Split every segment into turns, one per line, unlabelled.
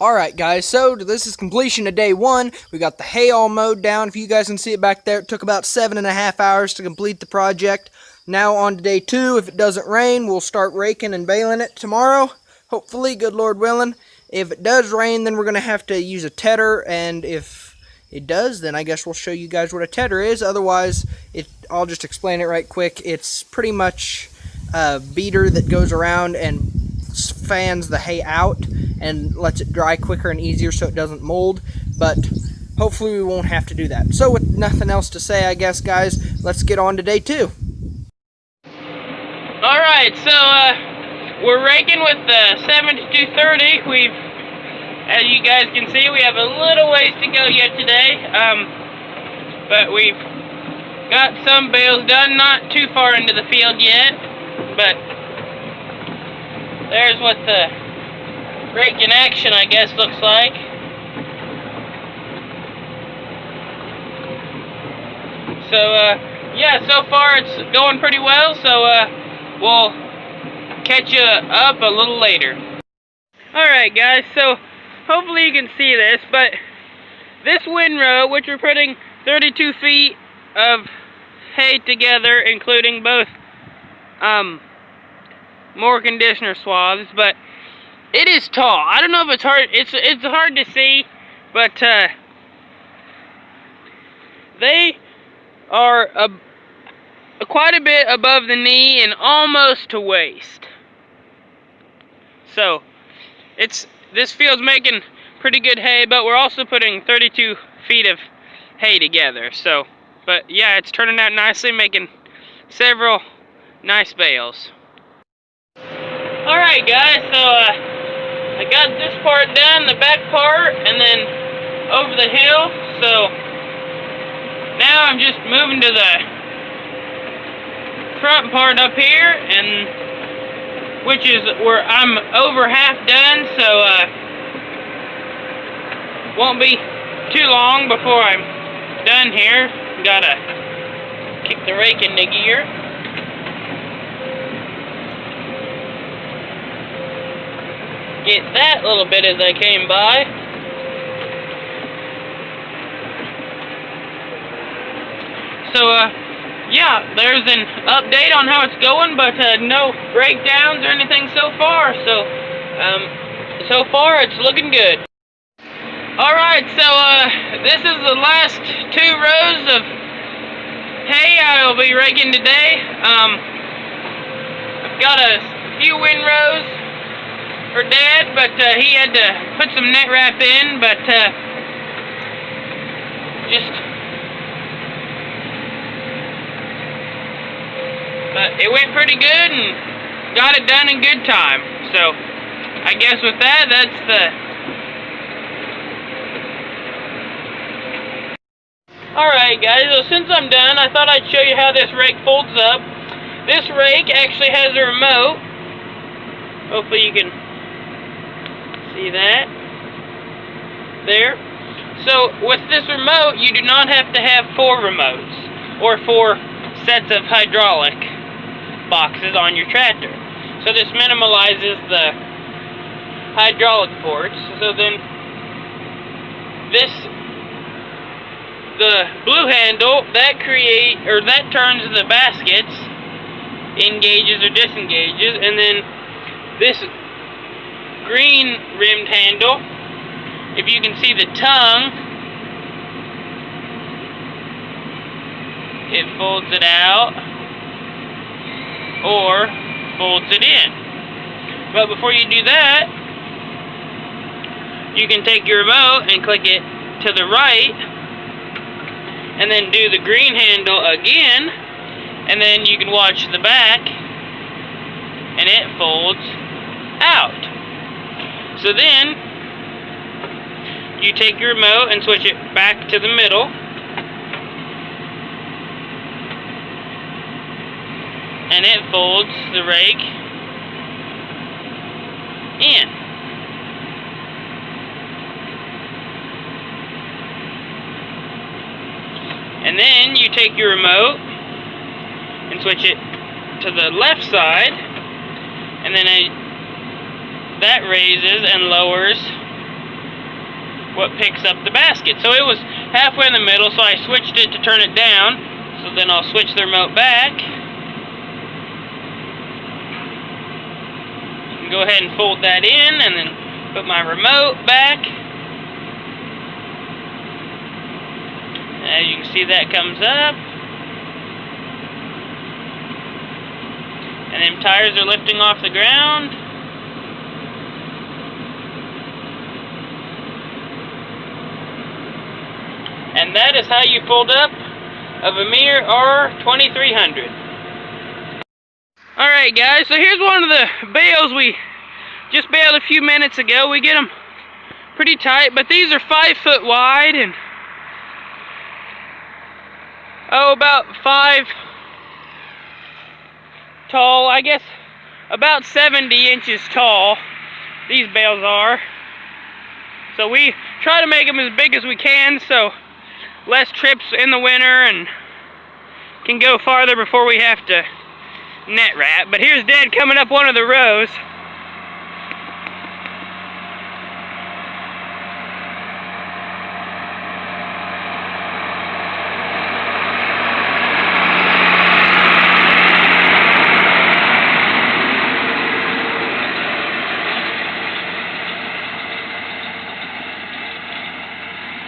Alright guys, so this is completion of day 1. We got the hay all mowed down. If you guys can see it back there, it took about 7.5 hours to complete the project. Now on to day 2. If it doesn't rain, we'll start raking and baling it tomorrow. Hopefully, good Lord willing. If it does rain, then we're going to have to use a tedder, and if it does, then I guess we'll show you guys what a tedder is. Otherwise, I'll just explain it right quick. It's pretty much a beater that goes around and fans the hay out and lets it dry quicker and easier so it doesn't mold, but hopefully we won't have to do that. So with nothing else to say, I guess, guys, let's get on to day 2.
Alright, so we're raking with the 7230. As you guys can see, we have a little ways to go yet today, but we've got some bales done, not too far into the field yet, but there's what the rake in action, I guess, looks like. So, yeah, so far it's going pretty well, so we'll catch you up a little later. Alright guys, so hopefully you can see this, but this windrow, which we're putting 32 feet of hay together, including both more conditioner swaths, but it is tall. I don't know if it's hard. It's hard to see, but they are quite a bit above the knee and almost to waist. So this field's making pretty good hay, but we're also putting 32 feet of hay together. So, but yeah, it's turning out nicely, making several nice bales. All right, guys. So I got this part done, the back part, and then over the hill, so now I'm just moving to the front part up here, and which is where I'm over half done, so won't be too long before I'm done here. Gotta kick the rake into gear. get that little bit as I came by. So, yeah, there's an update on how it's going, but no breakdowns or anything so far. So, so far it's looking good. Alright, so this is the last 2 rows of hay I'll be raking today. I've got a few windrows for Dad, but he had to put some net wrap in, but it went pretty good and got it done in good time. So I guess with that, that's the... Alright guys, so since I'm done, I thought I'd show you how this rake folds up. This rake actually has a remote. Hopefully you can see that. There. So with this remote, you do not have to have 4 remotes or 4 sets of hydraulic boxes on your tractor. So this minimalizes the hydraulic ports. So then the blue handle that turns the baskets, engages or disengages, and then this green rimmed handle, if you can see the tongue, it folds it out or folds it in. But before you do that, you can take your remote and click it to the right, and then do the green handle again, and then you can watch the back, and it folds out. So then, you take your remote and switch it back to the middle, and it folds the rake in. And then you take your remote and switch it to the left side, and then that raises and lowers what picks up the basket. So it was halfway in the middle, so I switched it to turn it down. So then I'll switch the remote back. Go ahead and fold that in, and then put my remote back. As you can see, that comes up. And then tires are lifting off the ground. And that is how you fold up a Vermeer R2300. Alright guys, so here's one of the bales we just baled a few minutes ago. We get them pretty tight, but these are 5 foot wide and about 5 tall, I guess about 70 inches tall these bales are. So we try to make them as big as we can, so less trips in the winter and can go farther before we have to net wrap. But here's Dad coming up one of the rows.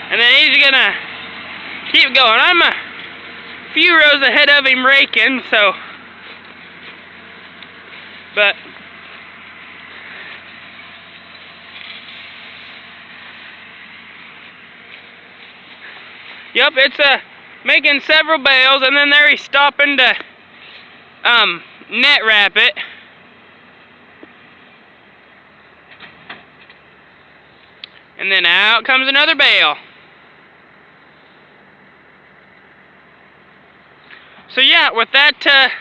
And then he's gonna keep going. I'm a few rows ahead of him raking, so, but yep, it's making several bales, and then there he's stopping to net wrap it. And then out comes another bale. So yeah, with that,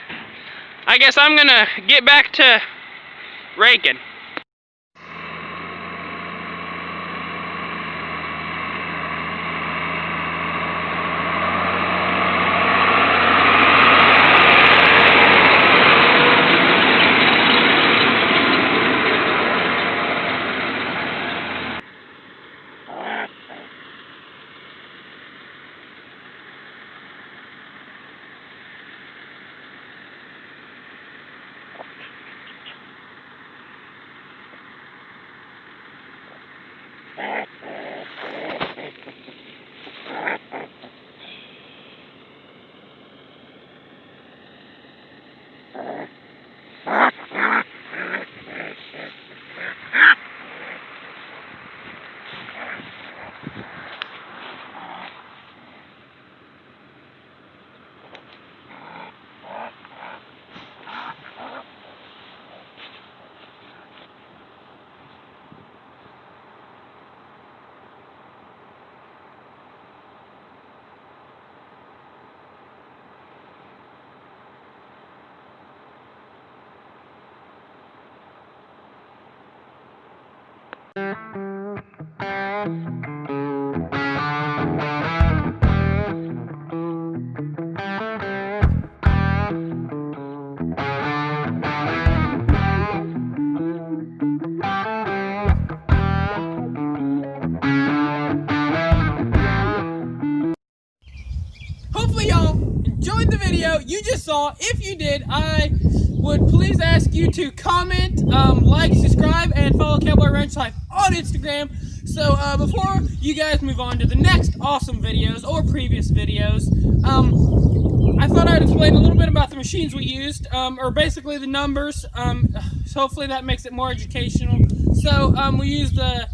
I guess I'm gonna get back to raking.
guys saw. If you did, I would please ask you to comment, like, subscribe, and follow Cowboy Ranch Life on Instagram. So before you guys move on to the next awesome videos or previous videos, I thought I'd explain a little bit about the machines we used, or basically the numbers. So hopefully that makes it more educational. So we used the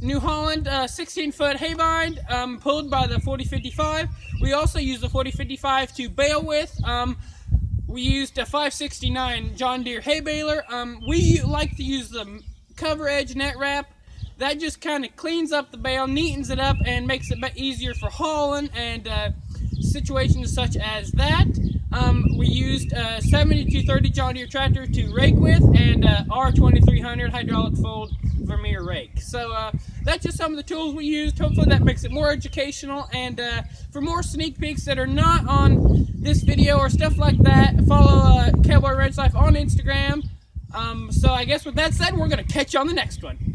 New Holland 16-foot hay bind, pulled by the 4055. We also used the 4055 to bale with. We used a 569 John Deere hay baler. We like to use the cover edge net wrap. That just kind of cleans up the bale, neatens it up, and makes it easier for hauling and situations such as that. We used a 7230 John Deere tractor to rake with, and R2300 hydraulic fold Vermeer rake. So that's just some of the tools we used. Hopefully that makes it more educational. And for more sneak peeks that are not on this video or stuff like that, follow Cowboy Ranch Life on Instagram. So I guess with that said, we're going to catch you on the next one.